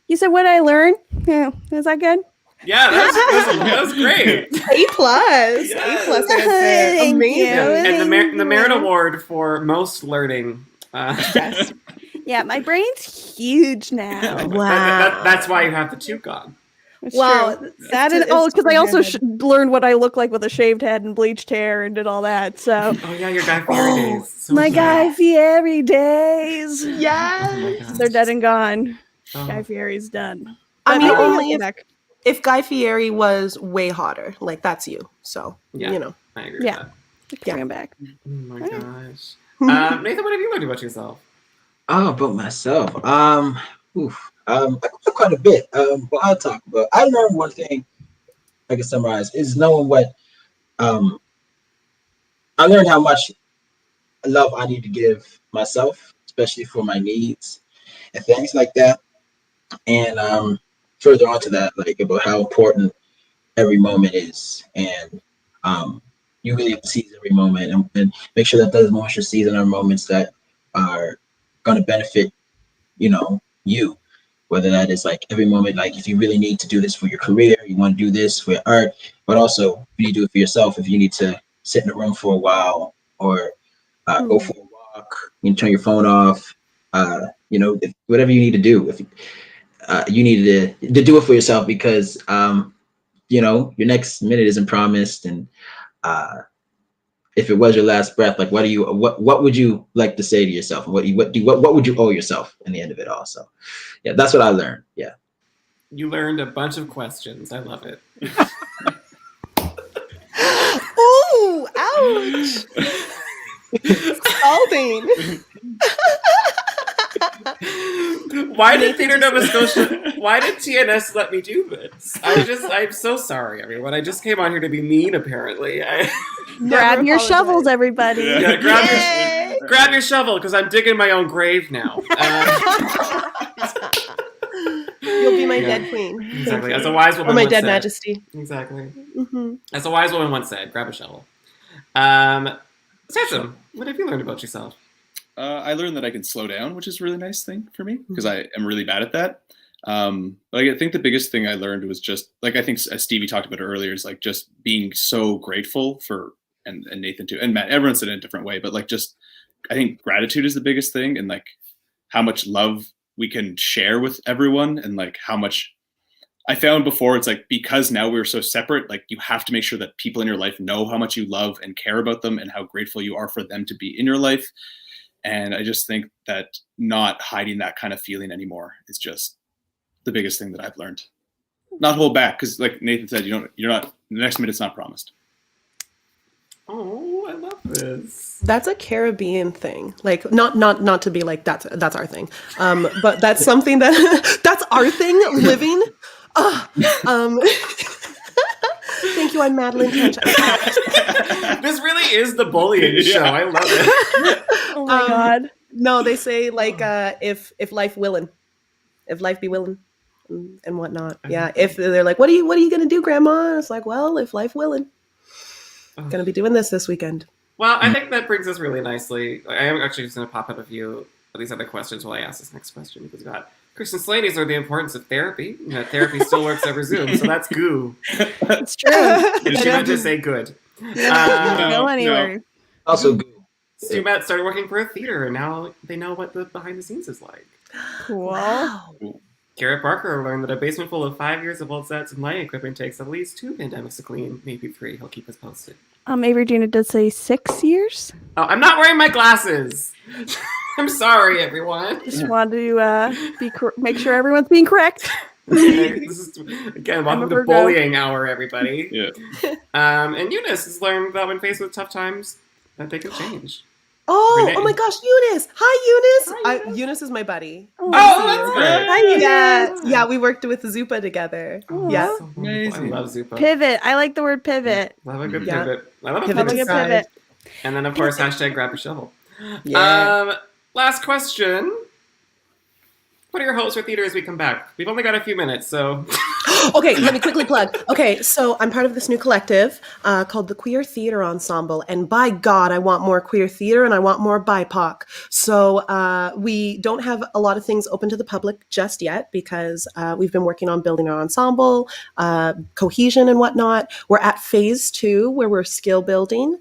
You said what I learned? Yeah, is that good? Yeah, that was great. A plus. Yes. A plus. Thank Amazing. you. And the Merritt Award for most learning. Yes. Yeah, my brain's huge now. Wow. That's why you have the toque on. It's Wow, true. it's That to- and it's because for I your also head. learned what I look like with a shaved head and bleached hair and did all that. So Oh yeah, your Guy Fieri days. So my good. Guy Fieri days. Yes. Oh my God. They're dead and gone. Oh. Guy Fieri's done. I But mean, maybe he'll only come back. if Guy Fieri was way hotter. Like, that's you. So, Yeah. you know. I agree Yeah. with that. Bring him back. Oh my Okay. gosh. Nathan, what have you learned about yourself? Oh, about myself. I got quite a bit. But I'll talk about. I learned one thing. I can summarize is knowing what. I learned how much love I need to give myself, especially for my needs and things like that. And further on to that, like about how important every moment is, and you really have to seize every moment and make sure that those moments you're seizing are moments that are going to benefit, you. Whether that is like every moment, like if you really need to do this for your career, you want to do this for your art, but also you need to do it for yourself. If you need to sit in a room for a while or go for a walk, you can turn your phone off. Whatever you need to do. If you need to do it for yourself, because your next minute isn't promised, and if it was your last breath, like what would you like to say to yourself? What would you owe yourself in the end of it all? So yeah, that's what I learned. Yeah. You learned a bunch of questions. I love it. Ooh, ouch. Scalding. Why did Theatre Nova Scotia? Why did TNS let me do this? I'm so sorry, everyone. I just came on here to be mean. Apparently, Grab your apologize. shovels, everybody. Yeah, Yay! grab your shovel because I'm digging my own grave now. You'll be my Yeah. dead queen. Exactly. As a wise woman Or my once dead said. majesty. Exactly. Mm-hmm. As a wise woman once said, grab a shovel. Sansom, what have you learned about yourself? I learned that I can slow down, which is a really nice thing for me because I am really bad at that. But I think the biggest thing I learned was just like, I think as Stevey talked about it earlier, is like just being so grateful for, and Nathan too, and Matt, everyone said it in a different way, but like just, I think gratitude is the biggest thing, and like how much love we can share with everyone, and like how much I found before, it's like, because now we're so separate, like you have to make sure that people in your life know how much you love and care about them and how grateful you are for them to be in your life. And I just think that not hiding that kind of feeling anymore is just the biggest thing that I've learned. Not hold back, because like Nathan said, you're not, the next minute's not promised. Oh, I love this. That's a Caribbean thing. Like not to be like that's our thing. But that's something that that's our thing. Living. Thank you. I'm Madeleine Tench. This really is the bullying show. I love it. Oh my god. No, they say like if life willing, if life be willing, and whatnot. Yeah. If they're like, what are you gonna do, Grandma? It's like, well, if life willing, gonna be doing this weekend. Well, I think that brings us really nicely. I am actually just going to pop up a few of these other questions while I ask this next question, because we've got Kristen Slaney's are the importance of therapy. And that therapy still works over Zoom, so that's goo. It's true. She meant to say good. Don't No, go anywhere. Also good. Stu Matt started working for a theater, and now they know what the behind the scenes is like. Cool. Garrett Barker learned that a basement full of 5 years of old sets and lighting equipment takes at least 2 pandemics to clean, maybe 3. He'll keep us posted. Avery Jean did say 6 years. Oh, I'm not wearing my glasses. I'm sorry, everyone. Just wanted to make sure everyone's being correct. This is, again, welcome to Virgo. bullying hour, everybody. Yeah. And Eunice has learned that when faced with tough times, that they can change. Oh, Renee. oh my gosh, Eunice. Hi, Eunice. Hi, Eunice. Eunice is my buddy. Oh, that's great. Hi, Eunice. Yeah, we worked with Zupa together. Aw. Yeah. So wonderful. Amazing. I love Zupa. Pivot. I like the word pivot. Love a good Yeah. pivot. I love a Pivot Love a pivot. good Pride. pivot. And then, of course, hashtag grab your shovel. Yeah. Last question. What are your hopes for theater as we come back? We've only got a few minutes, so... Okay, let me quickly plug. Okay, so I'm part of this new collective called the Queer Theater Ensemble, and by God, I want more queer theater and I want more BIPOC. So we don't have a lot of things open to the public just yet because we've been working on building our ensemble, cohesion and whatnot. We're at phase 2 where we're skill building.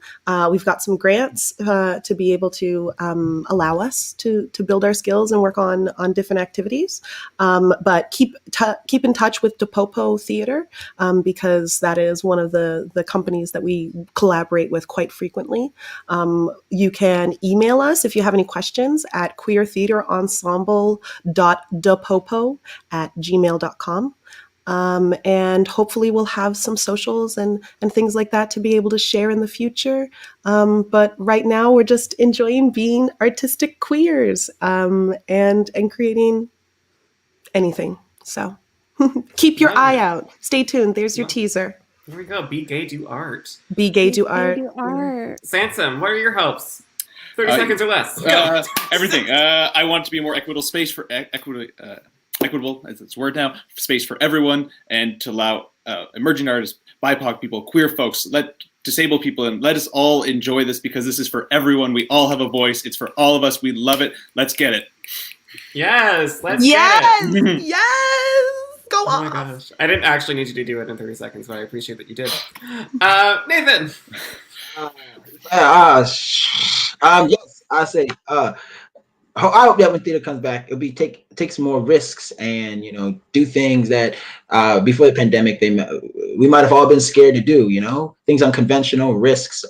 We've got some grants to be able to allow us to build our skills and work on different activities. But keep in touch with DePopo Theater because that is one of the companies that we collaborate with quite frequently. You can email us if you have any questions at queertheaterensemble.depopo@gmail.com. And hopefully we'll have some socials and things like that to be able to share in the future. But right now we're just enjoying being artistic queers and creating anything. So keep your Love eye it. out. Stay tuned. There's your Love it. teaser. Here we go. Be gay, do art. Be gay, do art. Do art. Sansom, what are your hopes? 30 seconds or less. Go. Everything. I want to be a more equitable space for equitable, as it's a word now, space for everyone, and to allow emerging artists, BIPOC people, queer folks, let disabled people, and let us all enjoy this because this is for everyone. We all have a voice. It's for all of us. We love it. Let's get it. Yes, let's Yes! get it. Yes! Go Oh my off. gosh. I didn't actually need you to do it in 30 seconds, but I appreciate that you did. Nathan. Yes, I say. I hope that when theater comes back, it'll be take some more risks and do things that before the pandemic we might have all been scared to do. Things unconventional, risks.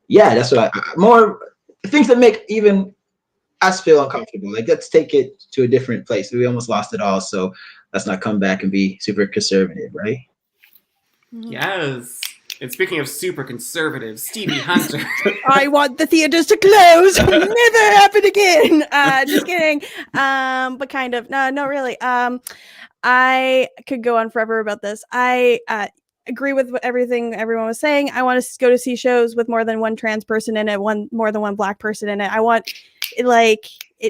Yeah, that's what more things that make even us feel uncomfortable. Like let's take it to a different place. We almost lost it all, so let's not come back and be super conservative, right? Yes. And speaking of super conservative, Stevie Hunter. I want the theaters to close. Never happen again. Just kidding. But kind of. No, not really. I could go on forever about this. I agree with everything everyone was saying. I want to go to see shows with more than one trans person in it, more than one Black person in it. I want it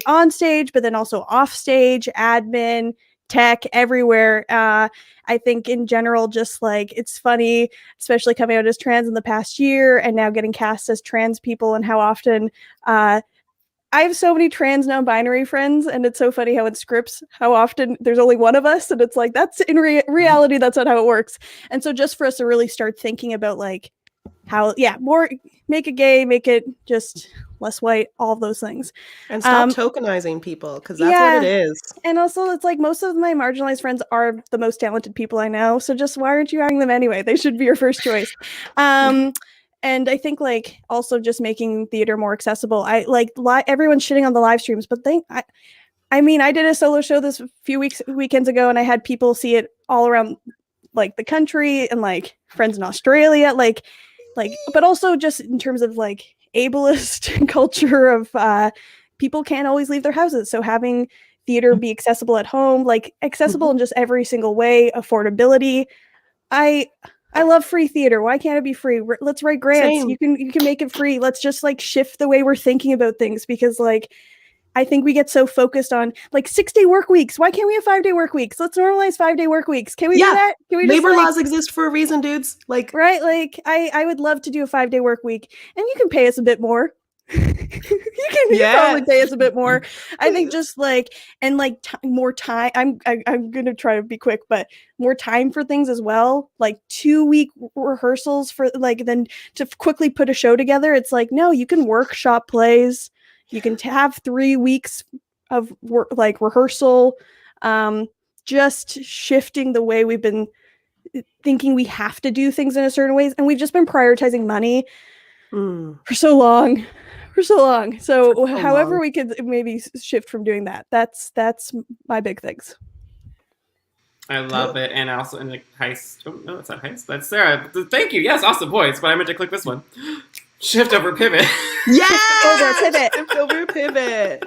on stage, but then also off stage, admin, tech, everywhere. I think in general, just it's funny, especially coming out as trans in the past year and now getting cast as trans people and how often I have so many trans non-binary friends, and it's so funny how in scripts, how often there's only one of us, and it's that's in reality, that's not how it works. And so just for us to really start thinking about how, more, make it gay, make it just less white, all of those things. And stop tokenizing people, because that's what it is. And also, it's most of my marginalized friends are the most talented people I know. So just why aren't you hiring them anyway? They should be your first choice. And I think also just making theater more accessible. I everyone's shitting on the live streams, but I did a solo show this weekends ago, and I had people see it all around the country and friends in Australia, but also just in terms of ableist culture of people can't always leave their houses, so having theater be accessible at home, accessible in just every single way, affordability. I love free theater. Why can't it be free? Let's write grants. Same. You can make it free. Let's just shift the way we're thinking about things, because I think we get so focused on 6-day work weeks. Why can't we have 5-day work weeks? Let's normalize 5-day work weeks. Can we do that? Can we labor laws exist for a reason, dudes. Right? I would love to do a 5-day work week, and you can pay us a bit more. you can probably pay us a bit more. I think just more time. I'm gonna try to be quick, but more time for things as well. 2-week rehearsals for then to quickly put a show together. It's no, you can workshop plays. You can have 3 weeks of work, rehearsal. Just shifting the way we've been thinking we have to do things in a certain ways, and we've just been prioritizing money for so long. So however we could maybe shift from doing that. That's my big things. I love it. And also in heist. Oh, no, it's not heist. That's Sarah. Thank you. Yes, awesome points. But I meant to click this one. Shift over pivot. Yeah, shift over pivot.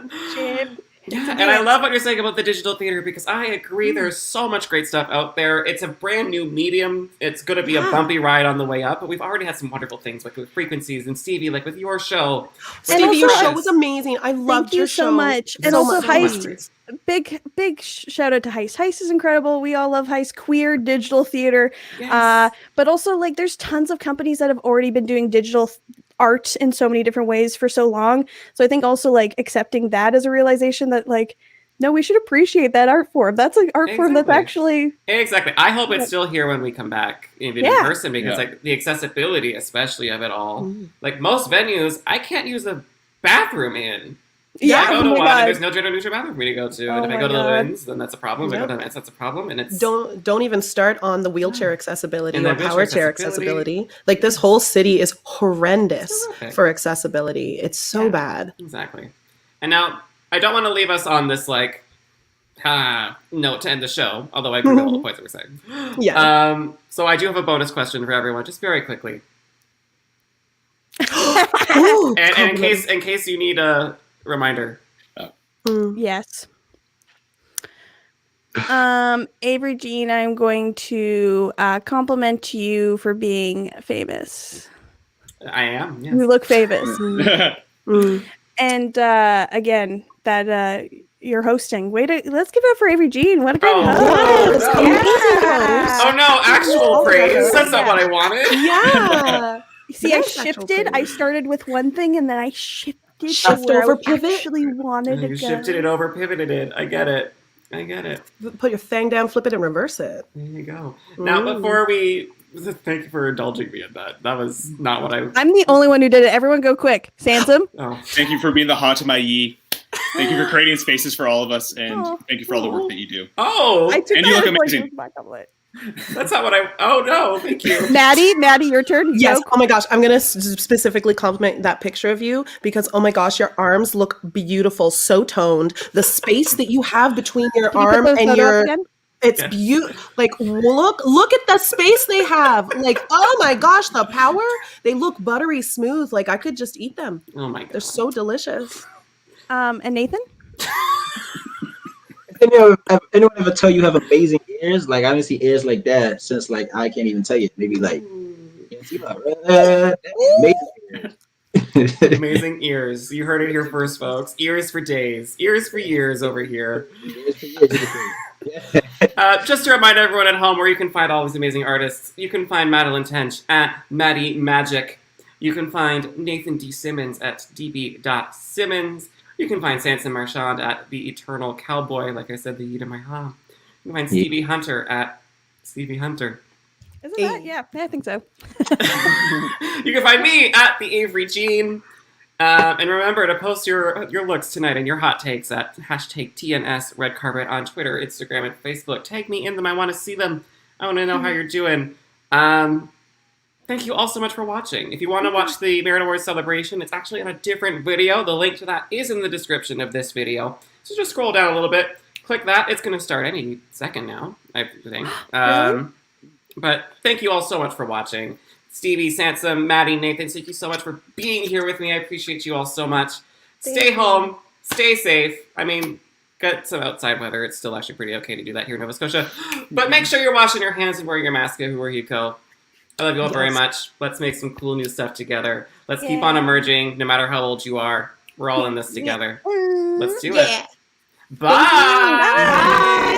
Yeah, and I love what you're saying about the digital theater because I agree. There's so much great stuff out there. It's a brand new medium. It's going to be a bumpy ride on the way up, but we've already had some wonderful things like with frequencies and Stevey, like with your show. Stevey, your show was amazing. I loved your show so much. And also Heist. Big shout out to Heist. Heist is incredible. We all love Heist. Queer digital theater. Yes. But also like there's tons of companies that have already been doing digital art in so many different ways for so long. So I think also like accepting that as a realization that like, no, we should appreciate that art form. That's an art form that's actually exactly. I hope it's still here when we come back even in person because like the accessibility, especially of it all. Like most venues, I can't use a bathroom in. Yeah, I go to one, and there's no gender neutral bathroom for me to go to, and if I go to the Winds, then that's a problem. If I go to the Mets, that's a problem, and it's don't even start on the wheelchair accessibility or power chair accessibility. Like this whole city is horrendous for accessibility. It's so bad. Exactly. And now I don't want to leave us on this like note to end the show, although I agree with all the points that we're saying. Yeah. So I do have a bonus question for everyone, just very quickly. and in case you need a reminder. Yes. Avery Jean, I'm going to compliment you for being famous. I am. Yes. You look famous. And again, that you're hosting. Let's give it up for Avery Jean. What a great host. Oh no, actual praise. That's not what I wanted. Yeah. See, I shifted. I started with one thing and then I shifted Shift to where over I pivot. actually wanted to go. You shifted it over, pivoted it. I get it. Put your thing down, flip it, and reverse it. There you go. Now, before we... Thank you for indulging me in that. That was not what I... I'm the only one who did it. Everyone go quick. Sansom? Thank you for being the ha to my ye. Thank you for creating spaces for all of us, and thank you for all the work that you do. And you look amazing. That's not what I... Oh, no. Thank you. Maddie, your turn. Yes. Go. Oh my gosh. I'm going to specifically compliment that picture of you because, oh my gosh, your arms look beautiful. So toned. The space that you have between your arm and your... It's beautiful. Like, look at the space they have. Like, oh my gosh, the power. They look buttery smooth. Like, I could just eat them. Oh my God. They're so delicious. And Nathan? Anyone ever tell you have amazing ears? Like I didn't see ears like that since like I can't even tell you. Maybe like amazing ears. Amazing ears. You heard it here first, folks. Ears for days. Ears for years over here. Just to remind everyone at home where you can find all these amazing artists. You can find Madeleine Tench at Maddie Magic. You can find Nathan D Simmons at db.simmons. You can find Sansom Marchand at The Eternal Cowboy, like I said, the Yida Marha. You can find Stevey Hunter at Stevey Hunter. Isn't that? Yeah, I think so. You can find me at The Avery Jean. And remember to post your looks tonight and your hot takes at hashtag TNS Red Carpet on Twitter, Instagram, and Facebook. Tag me in them. I want to see them. I want to know how you're doing. Thank you all so much for watching. If you want to watch the Merritt Awards celebration, it's actually on a different video. The link to that is in the description of this video. So just scroll down a little bit, click that. It's going to start any second now, I think. But thank you all so much for watching. Stevey, Sansom, Maddie, Nathan, thank you so much for being here with me. I appreciate you all so much. Stay home. Stay safe. I mean, got some outside weather. It's still actually pretty okay to do that here in Nova Scotia. But make sure you're washing your hands and wearing your mask everywhere you go. I love you all very much. Let's make some cool new stuff together. Let's keep on emerging, no matter how old you are. We're all in this together. Let's do it. Bye. Bye.